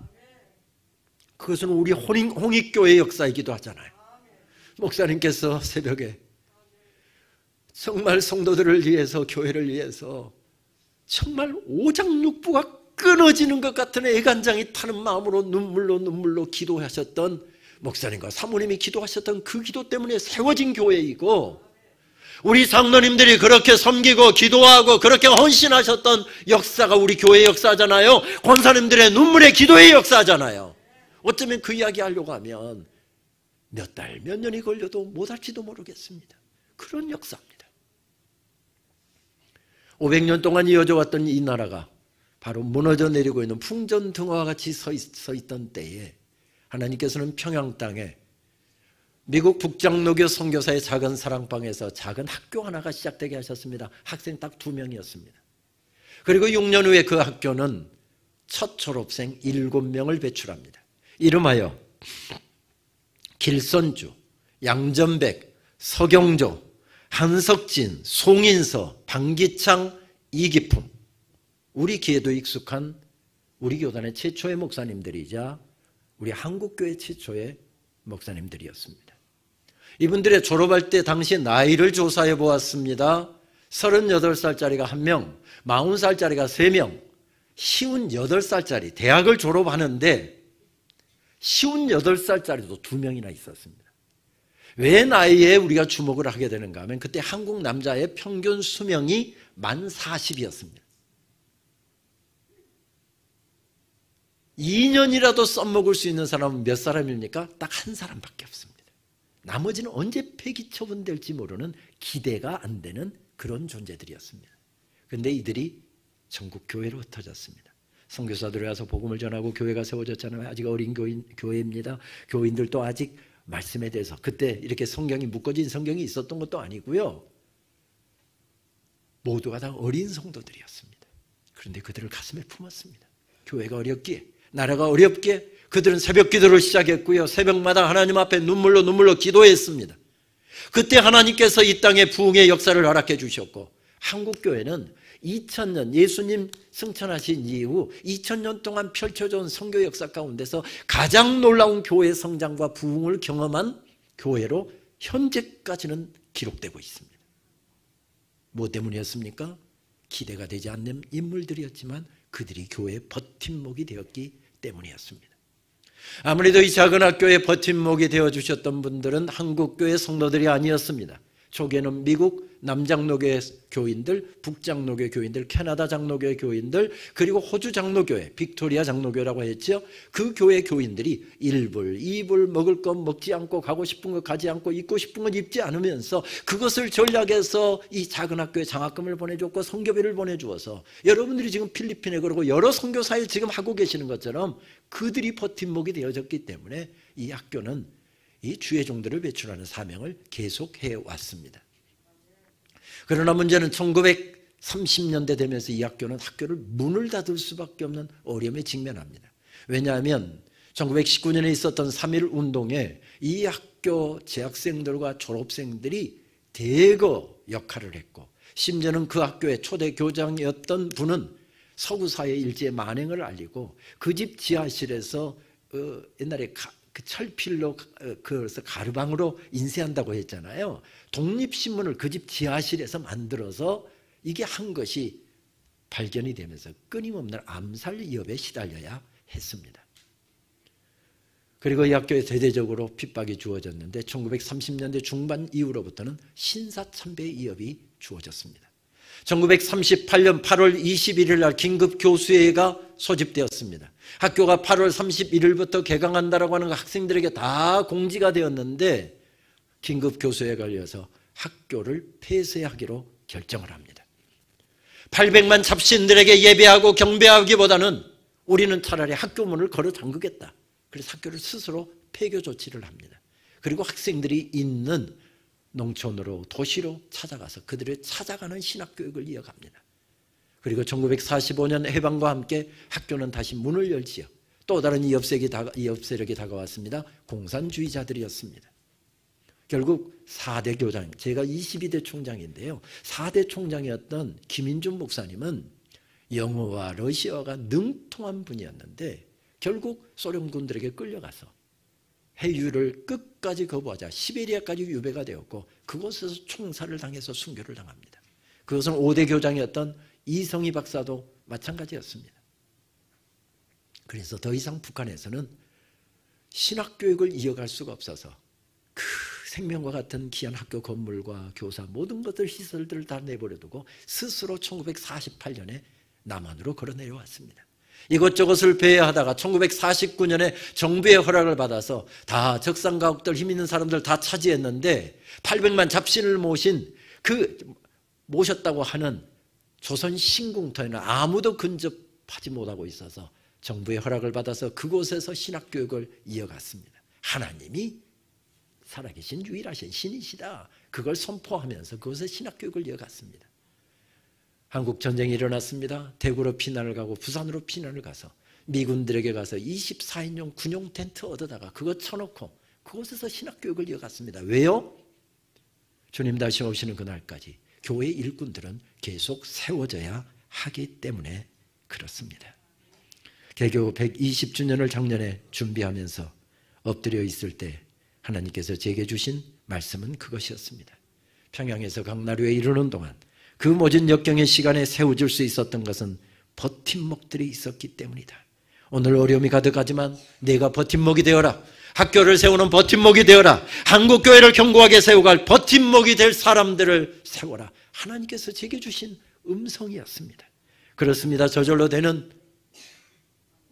그것은 우리 홍익교회의 역사이기도 하잖아요. 목사님께서 새벽에 정말 성도들을 위해서, 교회를 위해서 정말 오장육부가 끊어지는 것 같은 애간장이 타는 마음으로 눈물로 기도하셨던 목사님과 사모님이 기도하셨던 그 기도 때문에 세워진 교회이고, 우리 장로님들이 그렇게 섬기고 기도하고 그렇게 헌신하셨던 역사가 우리 교회의 역사잖아요. 권사님들의 눈물의 기도의 역사잖아요. 어쩌면 그 이야기 하려고 하면 몇 달, 몇 년이 걸려도 못할지도 모르겠습니다. 그런 역사입니다. 500년 동안 이어져 왔던 이 나라가 바로 무너져 내리고 있는 풍전등화와 같이 서 있던 때에 하나님께서는 평양 땅에 미국 북장로교 선교사의 작은 사랑방에서 작은 학교 하나가 시작되게 하셨습니다. 학생 딱 2명이었습니다. 그리고 6년 후에 그 학교는 첫 졸업생 7명을 배출합니다. 이름하여 길선주, 양전백, 서경조, 한석진, 송인서, 방기창, 이기품, 우리 귀에도 익숙한 우리 교단의 최초의 목사님들이자 우리 한국교회 최초의 목사님들이었습니다. 이분들의 졸업할 때 당시 나이를 조사해 보았습니다. 38살짜리가 1명, 40살짜리가 3명, 58살짜리 대학을 졸업하는데 58살짜리도 2명이나 있었습니다. 왜 나이에 우리가 주목을 하게 되는가 하면 그때 한국 남자의 평균 수명이 만 40이었습니다. 2년이라도 써먹을 수 있는 사람은 몇 사람입니까? 딱 한 사람밖에 없습니다. 나머지는 언제 폐기 처분될지 모르는 기대가 안 되는 그런 존재들이었습니다. 그런데 이들이 전국 교회로 흩어졌습니다. 선교사들이 와서 복음을 전하고 교회가 세워졌잖아요. 아직 어린 교회입니다. 교인들도 아직 말씀에 대해서 그때 이렇게 성경이 묶어진 성경이 있었던 것도 아니고요. 모두가 다 어린 성도들이었습니다. 그런데 그들을 가슴에 품었습니다. 교회가 어렵기에, 나라가 어렵기에 그들은 새벽 기도를 시작했고요. 새벽마다 하나님 앞에 눈물로 기도했습니다. 그때 하나님께서 이 땅에 부흥의 역사를 허락해 주셨고, 한국교회는 2000년 예수님 승천하신 이후 2000년 동안 펼쳐져 온 선교 역사 가운데서 가장 놀라운 교회 성장과 부흥을 경험한 교회로 현재까지는 기록되고 있습니다. 뭐 때문이었습니까? 기대가 되지 않는 인물들이었지만 그들이 교회의 버팀목이 되었기 때문이었습니다. 아무래도 이 작은 학교의 버팀목이 되어주셨던 분들은 한국교회 성도들이 아니었습니다. 초기에는 미국 남장로교회 교인들, 북장로교회 교인들, 캐나다 장로교회 교인들, 그리고 호주 장로교회, 빅토리아 장로교회라고 했죠. 그 교회 교인들이 1불, 2불 먹을 것 먹지 않고 가고 싶은 것 가지 않고 입고 싶은 것 입지 않으면서 그것을 전략해서 이 작은 학교에 장학금을 보내줬고 성교비를 보내주어서 여러분들이 지금 필리핀에 그러고 여러 선교사에 지금 하고 계시는 것처럼 그들이 버팀목이 되어졌기 때문에 이 학교는 이 주의 종들을 배출하는 사명을 계속해 왔습니다. 그러나 문제는 1930년대 되면서 이 학교는 학교를 문을 닫을 수밖에 없는 어려움에 직면합니다. 왜냐하면 1919년에 있었던 3.1 운동에 이 학교 재학생들과 졸업생들이 대거 역할을 했고, 심지어는 그 학교의 초대 교장이었던 분은 서구사회 일제의 만행을 알리고 그 집 지하실에서 옛날에 그 철필로 그래서 가르방으로 인쇄한다고 했잖아요. 독립신문을 그 집 지하실에서 만들어서 이게 한 것이 발견이 되면서 끊임없는 암살 위협에 시달려야 했습니다. 그리고 이 학교에 대대적으로 핍박이 주어졌는데 1930년대 중반 이후로부터는 신사참배의 위협이 주어졌습니다. 1938년 8월 21일 날 긴급 교수회가 소집되었습니다. 학교가 8월 31일부터 개강한다라고 하는 학생들에게 다 공지가 되었는데 긴급 교수회가 열려서 학교를 폐쇄하기로 결정을 합니다. 800만 잡신들에게 예배하고 경배하기보다는 우리는 차라리 학교 문을 걸어 잠그겠다. 그래서 학교를 스스로 폐교 조치를 합니다. 그리고 학생들이 있는 농촌으로 도시로 찾아가서 그들을 찾아가는 신학교육을 이어갑니다. 그리고 1945년 해방과 함께 학교는 다시 문을 열지요. 또 다른 이업 세력이 다가왔습니다. 공산주의자들이었습니다. 결국 4대 교장, 제가 22대 총장인데요. 4대 총장이었던 김인준 목사님은 영어와 러시아어가 능통한 분이었는데 결국 소련군들에게 끌려가서 해유를 끝까지 거부하자 시베리아까지 유배가 되었고 그곳에서 총살을 당해서 순교를 당합니다. 그것은 5대 교장이었던 이성희 박사도 마찬가지였습니다. 그래서 더 이상 북한에서는 신학교육을 이어갈 수가 없어서 그 생명과 같은 귀한 학교 건물과 교사 모든 것들 시설들을 다 내버려두고 스스로 1948년에 남한으로 걸어 내려왔습니다. 이것저것을 배회하다가 1949년에 정부의 허락을 받아서 다 적산가옥들 힘 있는 사람들 다 차지했는데 800만 잡신을 모셨다고 하는 조선 신궁터에는 아무도 근접하지 못하고 있어서 정부의 허락을 받아서 그곳에서 신학교육을 이어갔습니다. 하나님이 살아계신 유일하신 신이시다. 그걸 선포하면서 그곳에 신학교육을 이어갔습니다. 한국 전쟁이 일어났습니다. 대구로 피난을 가고 부산으로 피난을 가서 미군들에게 가서 24인용 군용 텐트 얻어다가 그것 쳐놓고 그곳에서 신학교육을 이어갔습니다. 왜요? 주님 다시 오시는 그날까지 교회 일꾼들은 계속 세워져야 하기 때문에 그렇습니다. 개교 120주년을 작년에 준비하면서 엎드려 있을 때 하나님께서 제게 주신 말씀은 그것이었습니다. 평양에서 강나루에 이르는 동안 그 모진 역경의 시간에 세워질 수 있었던 것은 버팀목들이 있었기 때문이다. 오늘 어려움이 가득하지만 내가 버팀목이 되어라. 학교를 세우는 버팀목이 되어라. 한국교회를 견고하게 세워갈 버팀목이 될 사람들을 세워라. 하나님께서 제게 주신 음성이었습니다. 그렇습니다. 저절로 되는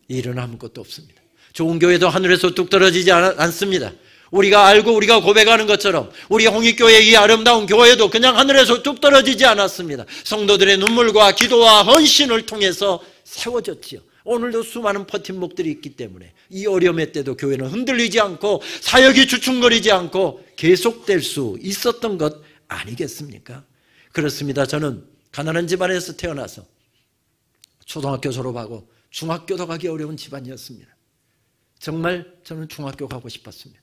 일은 아무것도 없습니다. 좋은 교회도 하늘에서 뚝 떨어지지 않습니다. 우리가 알고 우리가 고백하는 것처럼 우리 홍익교회의 이 아름다운 교회도 그냥 하늘에서 뚝 떨어지지 않았습니다. 성도들의 눈물과 기도와 헌신을 통해서 세워졌지요. 오늘도 수많은 버팀목들이 있기 때문에 이 어려움의 때도 교회는 흔들리지 않고 사역이 주춤거리지 않고 계속될 수 있었던 것 아니겠습니까? 그렇습니다. 저는 가난한 집안에서 태어나서 초등학교 졸업하고 중학교도 가기 어려운 집안이었습니다. 정말 저는 중학교 가고 싶었습니다.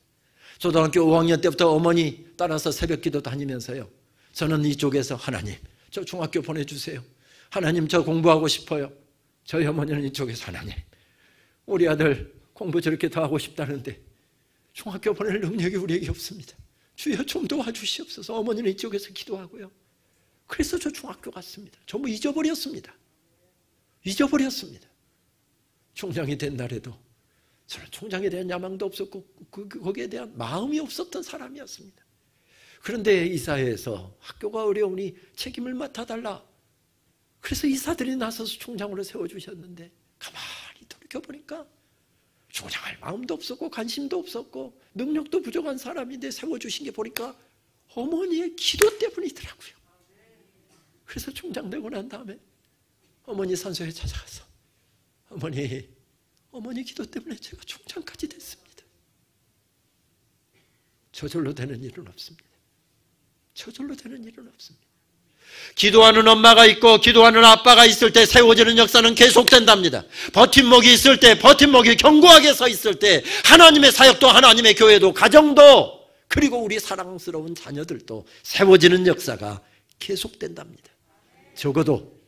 초등학교 5학년 때부터 어머니 따라서 새벽기도 다니면서요, 저는 이쪽에서 하나님 저 중학교 보내주세요, 하나님 저 공부하고 싶어요. 저희 어머니는 이쪽에서 하나님 우리 아들 공부 저렇게 더 하고 싶다는데 중학교 보낼 능력이 우리에게 없습니다. 주여 좀 도와주시옵소서. 어머니는 이쪽에서 기도하고요. 그래서 저 중학교 갔습니다. 전부 잊어버렸습니다. 총장이 된 날에도 저는 총장에 대한 야망도 없었고 거기에 대한 마음이 없었던 사람이었습니다. 그런데 이사회에서 학교가 어려우니 책임을 맡아달라. 그래서 이사들이 나서서 총장으로 세워주셨는데 가만히 돌이켜보니까 총장할 마음도 없었고 관심도 없었고 능력도 부족한 사람인데 세워주신 게 보니까 어머니의 기도 때문이더라고요. 그래서 총장 되고 난 다음에 어머니 산소에 찾아가서 어머니 기도 때문에 제가 총장까지 됐습니다. 저절로 되는 일은 없습니다. 기도하는 엄마가 있고 기도하는 아빠가 있을 때 세워지는 역사는 계속된답니다. 버팀목이 있을 때, 버팀목이 견고하게 서 있을 때 하나님의 사역도 하나님의 교회도 가정도 그리고 우리 사랑스러운 자녀들도 세워지는 역사가 계속된답니다. 적어도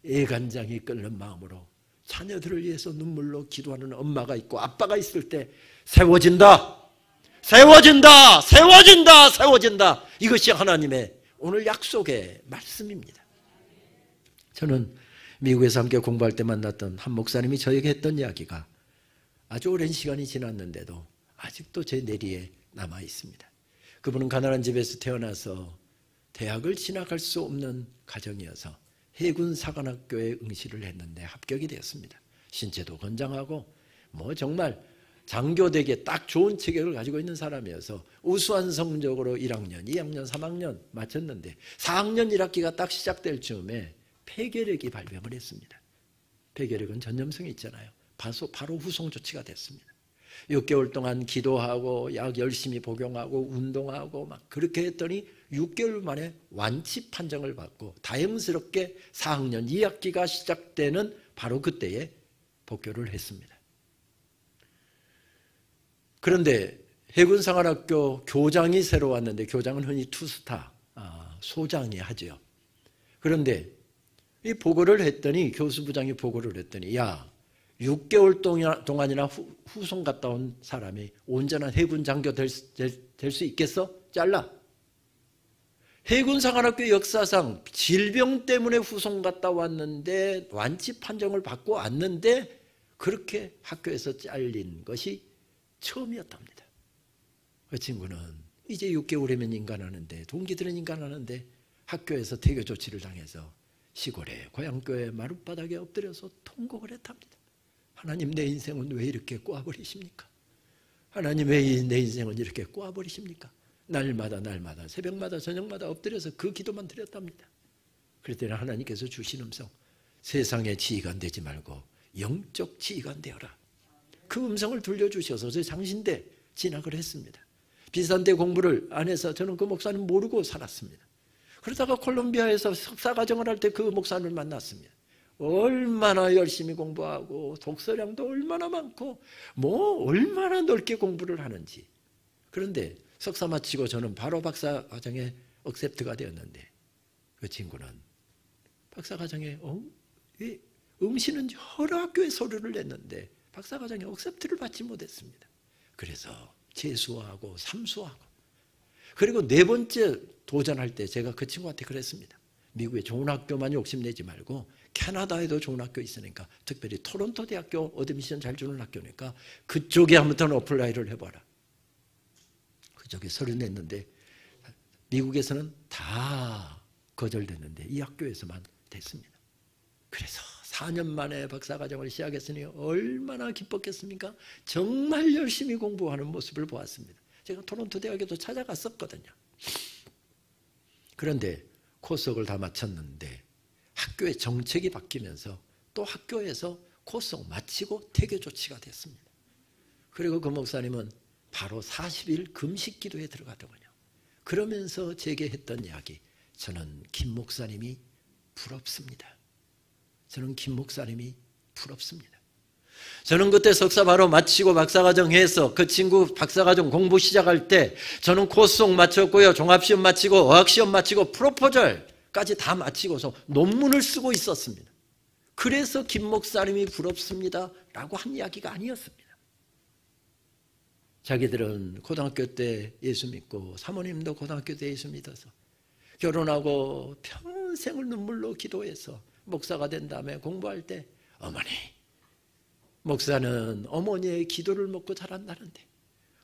애간장이 끓는 마음으로 자녀들을 위해서 눈물로 기도하는 엄마가 있고 아빠가 있을 때 세워진다. 이것이 하나님의 오늘 약속의 말씀입니다. 저는 미국에서 함께 공부할 때 만났던 한 목사님이 저에게 했던 이야기가 아주 오랜 시간이 지났는데도 아직도 제 뇌리에 남아 있습니다. 그분은 가난한 집에서 태어나서 대학을 진학할 수 없는 가정이어서 해군사관학교에 응시를 했는데 합격이 되었습니다. 신체도 건장하고 정말 장교되기에 딱 좋은 체격을 가지고 있는 사람이어서 우수한 성적으로 1학년, 2학년, 3학년 마쳤는데 4학년 1학기가 딱 시작될 즈음에 폐결핵이 발병을 했습니다. 폐결핵은 전염성이 있잖아요. 바로 후송 조치가 됐습니다. 6개월 동안 기도하고 약 열심히 복용하고 운동하고 막 그렇게 했더니 6개월 만에 완치 판정을 받고 다행스럽게 4학년 2학기가 시작되는 바로 그때에 복교를 했습니다. 그런데 해군사관학교 교장이 새로 왔는데 교장은 흔히 투스타, 소장이 하죠. 그런데 이 보고를 했더니 교수부장이 보고를 했더니 야 6개월 동안이나 후송 갔다 온 사람이 온전한 해군 장교 될 수 있겠어? 잘라. 해군사관학교 역사상 질병 때문에 후송 갔다 왔는데 완치 판정을 받고 왔는데 그렇게 학교에서 잘린 것이 처음이었답니다. 그 친구는 이제 6개월이면 인간하는데 동기들은 인간하는데 학교에서 태교 조치를 당해서 시골의 고향교회 마룻바닥에 엎드려서 통곡을 했답니다. 하나님 내 인생은 왜 이렇게 꼬아버리십니까? 하나님 왜 내 인생은 이렇게 꼬아버리십니까? 날마다 새벽마다 저녁마다 엎드려서 그 기도만 드렸답니다. 그랬더니 하나님께서 주신 음성 세상의 지휘관 되지 말고 영적 지휘관 되어라. 그 음성을 들려주셔서 저 장신대 진학을 했습니다. 비싼 데 공부를 안 해서 저는 그 목사님 모르고 살았습니다. 그러다가 콜롬비아에서 석사과정을 할 때 그 목사님을 만났습니다. 얼마나 열심히 공부하고 독서량도 얼마나 많고 얼마나 넓게 공부를 하는지. 그런데 석사 마치고 저는 바로 박사과정에 억셉트가 되었는데 그 친구는 박사과정에 응시는 여러 학교에 서류를 냈는데 박사과정에 억셉트를 받지 못했습니다. 그래서 재수하고 삼수하고 그리고 4번째 도전할 때 제가 그 친구한테 그랬습니다. 미국에 좋은 학교만 욕심내지 말고 캐나다에도 좋은 학교 있으니까 특별히 토론토 대학교 어드미션 잘 주는 학교니까 그쪽에 한번 어플라이를 해봐라. 그쪽에 서류 냈는데 미국에서는 다 거절됐는데 이 학교에서만 됐습니다. 그래서 4년 만에 박사과정을 시작했으니 얼마나 기뻤겠습니까? 정말 열심히 공부하는 모습을 보았습니다. 제가 토론토 대학에도 찾아갔었거든요. 그런데 코스석을 다 마쳤는데 학교의 정책이 바뀌면서 또 학교에서 코송 마치고 퇴교 조치가 됐습니다. 그리고 그 목사님은 바로 40일 금식 기도에 들어가더군요. 그러면서 제게 했던 이야기, 저는 김 목사님이 부럽습니다. 저는 김 목사님이 부럽습니다. 저는 그때 석사 바로 마치고 박사과정 해서 그 친구 박사과정 공부 시작할 때 저는 코송 마쳤고요, 종합시험 마치고 어학시험 마치고 프로포절까지 다 마치고서 논문을 쓰고 있었습니다. 그래서 김 목사님이 부럽습니다 라고 한 이야기가 아니었습니다. 자기들은 고등학교 때 예수 믿고 사모님도 고등학교 때 예수 믿어서 결혼하고 평생을 눈물로 기도해서 목사가 된 다음에 공부할 때 어머니, 목사는 어머니의 기도를 먹고 자란다는데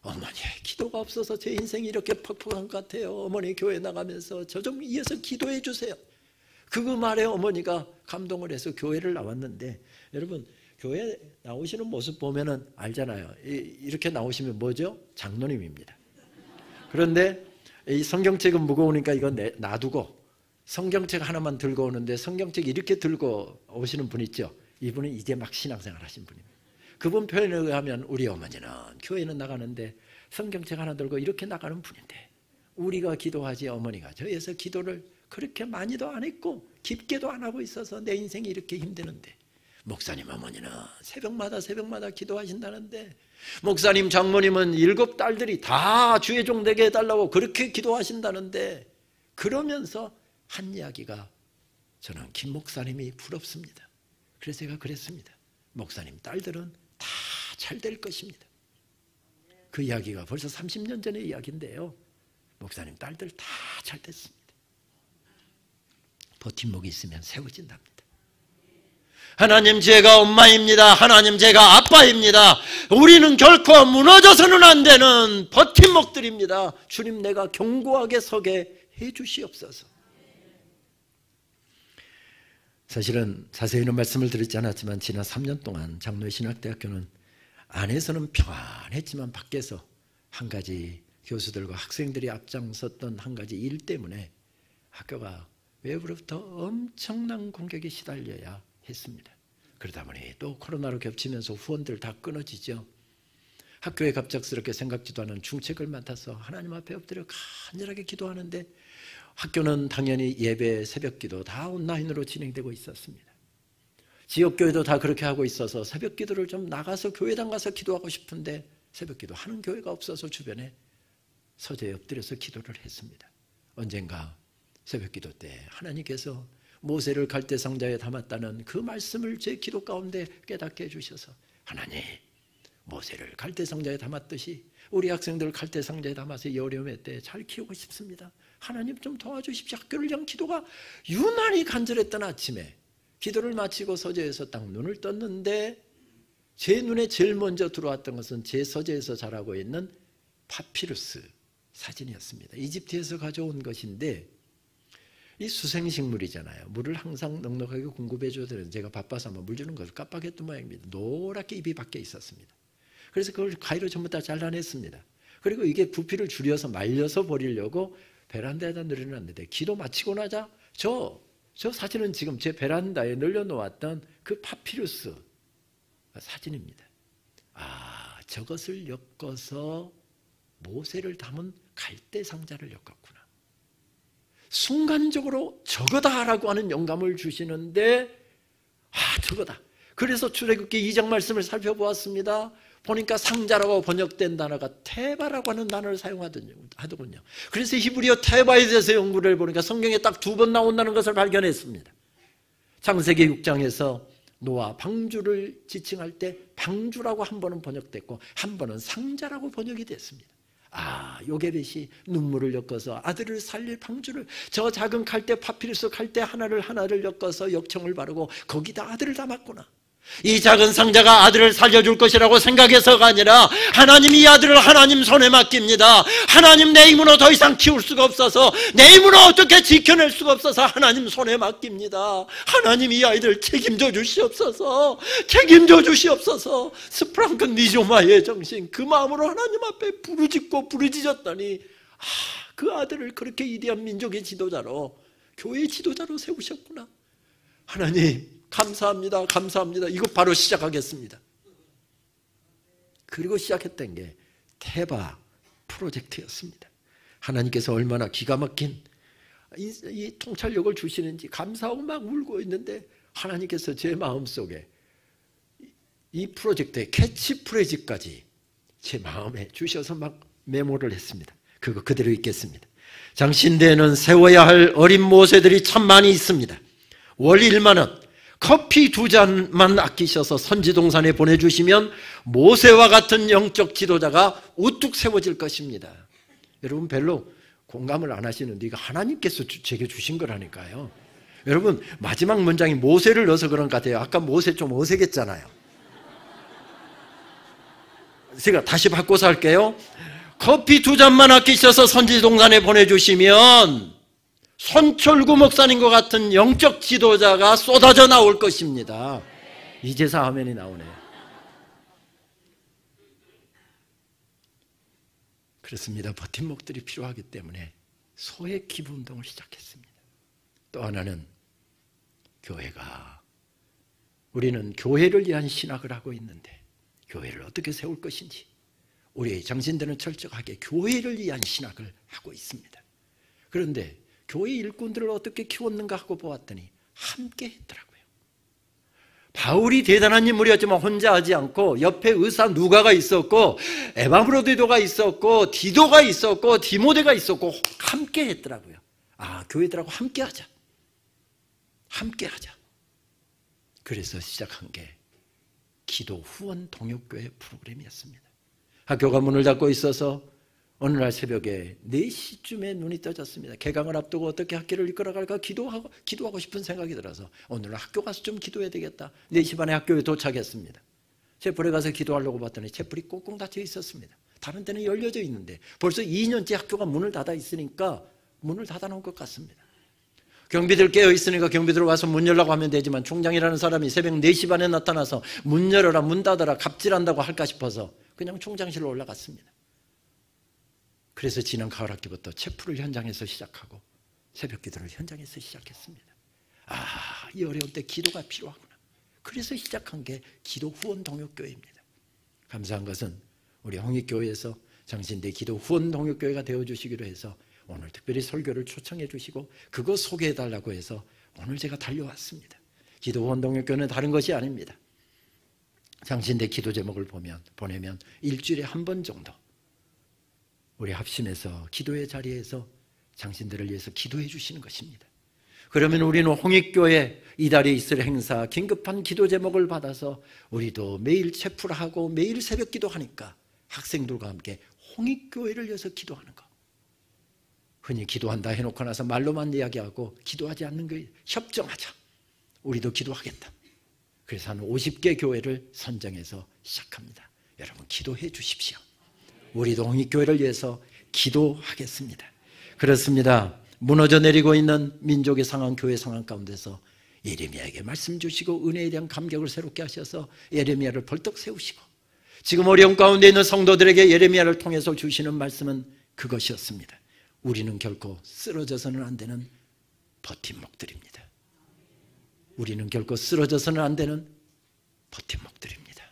어머니의 기도가 없어서 제 인생이 이렇게 퍽퍽한 것 같아요. 어머니 교회 나가면서 저 좀 이어서 기도해 주세요. 그 말에 어머니가 감동을 해서 교회를 나왔는데, 여러분 교회 나오시는 모습 보면은 알잖아요. 이렇게 나오시면 뭐죠? 장로님입니다. 그런데 이 성경책은 무거우니까 이거 놔두고 성경책 하나만 들고 오는데, 성경책 이렇게 들고 오시는 분 있죠? 이분은 이제 막 신앙생활 하신 분입니다. 그분 표현에 의하면 우리 어머니는 교회는 나가는데 성경책 하나 들고 이렇게 나가는 분인데, 우리가 기도하지 어머니가 저에서 기도를 그렇게 많이도 안 했고 깊게도 안 하고 있어서 내 인생이 이렇게 힘드는데, 목사님 어머니는 새벽마다 기도하신다는데, 목사님 장모님은 7 딸들이 다 주의 종 되게 해달라고 그렇게 기도하신다는데, 그러면서 한 이야기가, 저는 김 목사님이 부럽습니다. 그래서 제가 그랬습니다. 목사님 딸들은 다 잘 될 것입니다. 그 이야기가 벌써 30년 전의 이야기인데요, 목사님 딸들 다 잘 됐습니다. 버팀목이 있으면 세워진답니다. 하나님 제가 엄마입니다. 하나님 제가 아빠입니다. 우리는 결코 무너져서는 안 되는 버팀목들입니다. 주님 내가 견고하게 서게 해 주시옵소서. 사실은 자세히는 말씀을 드리지 않았지만 지난 3년 동안 장로의 신학대학교는 안에서는 평안했지만 밖에서 한 가지 교수들과 학생들이 앞장섰던 한 가지 일 때문에 학교가 외부로부터 엄청난 공격에 시달려야 했습니다. 그러다 보니 또 코로나로 겹치면서 후원들 다 끊어지죠. 학교에 갑작스럽게 생각지도 않은 중책을 맡아서 하나님 앞에 엎드려 간절하게 기도하는데, 학교는 당연히 예배, 새벽기도 다 온라인으로 진행되고 있었습니다. 지역교회도 다 그렇게 하고 있어서 새벽기도를 좀 나가서 교회당 가서 기도하고 싶은데 새벽기도 하는 교회가 없어서 주변에 서재에 엎드려서 기도를 했습니다. 언젠가 새벽기도 때 하나님께서 모세를 갈대상자에 담았다는 그 말씀을 제 기도 가운데 깨닫게 해주셔서, 하나님 모세를 갈대상자에 담았듯이 우리 학생들을 갈대상자에 담아서 이 어려움의 때 잘 키우고 싶습니다. 하나님 좀 도와주십시오. 학교를 위한 기도가 유난히 간절했던 아침에 기도를 마치고 서재에서 딱 눈을 떴는데, 제 눈에 제일 먼저 들어왔던 것은 제 서재에서 자라고 있는 파피루스 사진이었습니다. 이집트에서 가져온 것인데, 이 수생식물이잖아요. 물을 항상 넉넉하게 공급해 줘야 되는데 제가 바빠서 아마 물 주는 것을 깜빡했던 모양입니다. 노랗게 잎이 밖에 있었습니다. 그래서 그걸 가위로 전부 다 잘라냈습니다. 그리고 이게 부피를 줄여서 말려서 버리려고 베란다에다 늘여놨는데, 기도 마치고 나자 저 사진은 지금 제 베란다에 늘려놓았던 그 파피루스 사진입니다. 아, 저것을 엮어서 모세를 담은 갈대 상자를 엮었구나. 순간적으로 저거다라고 하는 영감을 주시는데, 저거다. 그래서 출애굽기 2장 말씀을 살펴보았습니다. 보니까 상자라고 번역된 단어가 테바라고 하는 단어를 사용하더군요. 그래서 히브리어 테바에 대해서 연구를 해보니까 성경에 딱 2번 나온다는 것을 발견했습니다. 창세기 6장에서 노아 방주를 지칭할 때 방주라고 한 번은 번역됐고 한 번은 상자라고 번역이 됐습니다. 요게벳이 눈물을 엮어서 아들을 살릴 방주를, 저 작은 칼대 파피루스 칼대 하나를 엮어서 역청을 바르고 거기다 아들을 담았구나. 이 작은 상자가 아들을 살려줄 것이라고 생각해서가 아니라, 하나님이 이 아들을 하나님 손에 맡깁니다. 하나님 내 힘으로 더 이상 키울 수가 없어서, 내 힘으로 어떻게 지켜낼 수가 없어서 하나님 손에 맡깁니다. 하나님 이 아이들 책임져 주시옵소서. 책임져 주시옵소서. 스프랑크 니조마의 정신, 그 마음으로 하나님 앞에 부르짖었더니 그 아들을 그렇게 위대한 민족의 지도자로, 교회의 지도자로 세우셨구나. 하나님 감사합니다. 감사합니다. 이거 바로 시작하겠습니다. 그리고 시작했던 게 테바 프로젝트였습니다. 하나님께서 얼마나 기가 막힌 이 통찰력을 주시는지 감사하고 막 울고 있는데 하나님께서 제 마음속에 이 프로젝트의 캐치프레이즈까지 제 마음에 주셔서 막 메모를 했습니다. 그거 그대로 읽겠습니다. 장신대에는 세워야 할 어린 모세들이 참 많이 있습니다. 월 1만 원, 커피 2잔만 아끼셔서 선지동산에 보내주시면 모세와 같은 영적 지도자가 우뚝 세워질 것입니다. 여러분 별로 공감을 안 하시는데 이거 하나님께서 제게 주신 거라니까요. 여러분 마지막 문장이 모세를 넣어서 그런 것 같아요. 아까 모세 좀 어색했잖아요. 제가 다시 바꿔서 할게요. 커피 2잔만 아끼셔서 선지동산에 보내주시면 손철구 목사님과 같은 영적 지도자가 쏟아져 나올 것입니다. 이제서 아멘이 나오네요. 그렇습니다. 버팀목들이 필요하기 때문에 소액 기부 운동을 시작했습니다. 또 하나는 교회가, 우리는 교회를 위한 신학을 하고 있는데 교회를 어떻게 세울 것인지 우리의 장신들은 철저하게 교회를 위한 신학을 하고 있습니다. 그런데 교회 일꾼들을 어떻게 키웠는가 하고 보았더니 함께 했더라고요. 바울이 대단한 인물이었지만 혼자 하지 않고 옆에 의사 누가가 있었고 에바브로디도가 있었고 디도가 있었고 디모데가 있었고 함께 했더라고요. 아, 교회들하고 함께 하자. 함께 하자. 그래서 시작한 게 기도 후원 동역교회 프로그램이었습니다. 학교가 문을 닫고 있어서 어느 날 새벽에 4시쯤에 눈이 떠졌습니다. 개강을 앞두고 어떻게 학교를 이끌어갈까 기도하고 싶은 생각이 들어서 오늘 학교 가서 좀 기도해야 되겠다. 4시 반에 학교에 도착했습니다. 채플에 가서 기도하려고 봤더니 채플이 꽁꽁 닫혀 있었습니다. 다른 데는 열려져 있는데 벌써 2년째 학교가 문을 닫아 있으니까 문을 닫아 놓은 것 같습니다. 경비들 깨어 있으니까 경비들 와서 문 열라고 하면 되지만 총장이라는 사람이 새벽 4시 반에 나타나서 문 열어라 문 닫아라 갑질한다고 할까 싶어서 그냥 총장실로 올라갔습니다. 그래서 지난 가을 학기부터 체프를 현장에서 시작하고 새벽 기도를 현장에서 시작했습니다. 아, 이 어려울 때 기도가 필요하구나. 그래서 시작한 게 기도 후원 동역교회입니다. 감사한 것은 우리 홍익교회에서 장신대 기도 후원 동역교회가 되어주시기로 해서 오늘 특별히 설교를 초청해 주시고 그거 소개해 달라고 해서 오늘 제가 달려왔습니다. 기도 후원 동역교회는 다른 것이 아닙니다. 장신대 기도 제목을 보내면 일주일에 한 번 정도 우리 합심해서 기도의 자리에서 장신들을 위해서 기도해 주시는 것입니다. 그러면 우리는 홍익교회 이달에 있을 행사 긴급한 기도 제목을 받아서 우리도 매일 체프를 하고 매일 새벽 기도하니까 학생들과 함께 홍익교회를 위해서 기도하는 거. 흔히 기도한다 해놓고 나서 말로만 이야기하고 기도하지 않는 거 협정하자. 우리도 기도하겠다. 그래서 한 50개 교회를 선정해서 시작합니다. 여러분 기도해 주십시오. 우리도 홍익교회를 위해서 기도하겠습니다. 그렇습니다. 무너져 내리고 있는 민족의 상황, 교회 상황 가운데서 예레미야에게 말씀 주시고 은혜에 대한 감격을 새롭게 하셔서 예레미야를 벌떡 세우시고 지금 어려움 가운데 있는 성도들에게 예레미야를 통해서 주시는 말씀은 그것이었습니다. 우리는 결코 쓰러져서는 안 되는 버팀목들입니다. 우리는 결코 쓰러져서는 안 되는 버팀목들입니다.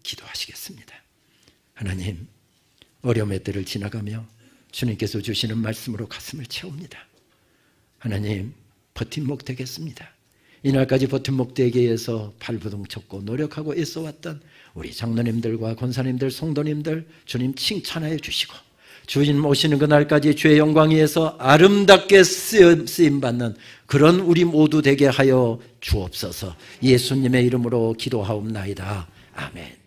기도하시겠습니다. 하나님, 어려움의 때를 지나가며 주님께서 주시는 말씀으로 가슴을 채웁니다. 하나님, 버팀목 되겠습니다. 이날까지 버팀목 되기 위해서 발부둥 쳤고 노력하고 애써왔던 우리 장로님들과 권사님들, 성도님들 주님 칭찬하여 주시고 주님 오시는 그날까지 주의 영광 위에서 아름답게 쓰임받는 그런 우리 모두 되게 하여 주옵소서. 예수님의 이름으로 기도하옵나이다. 아멘.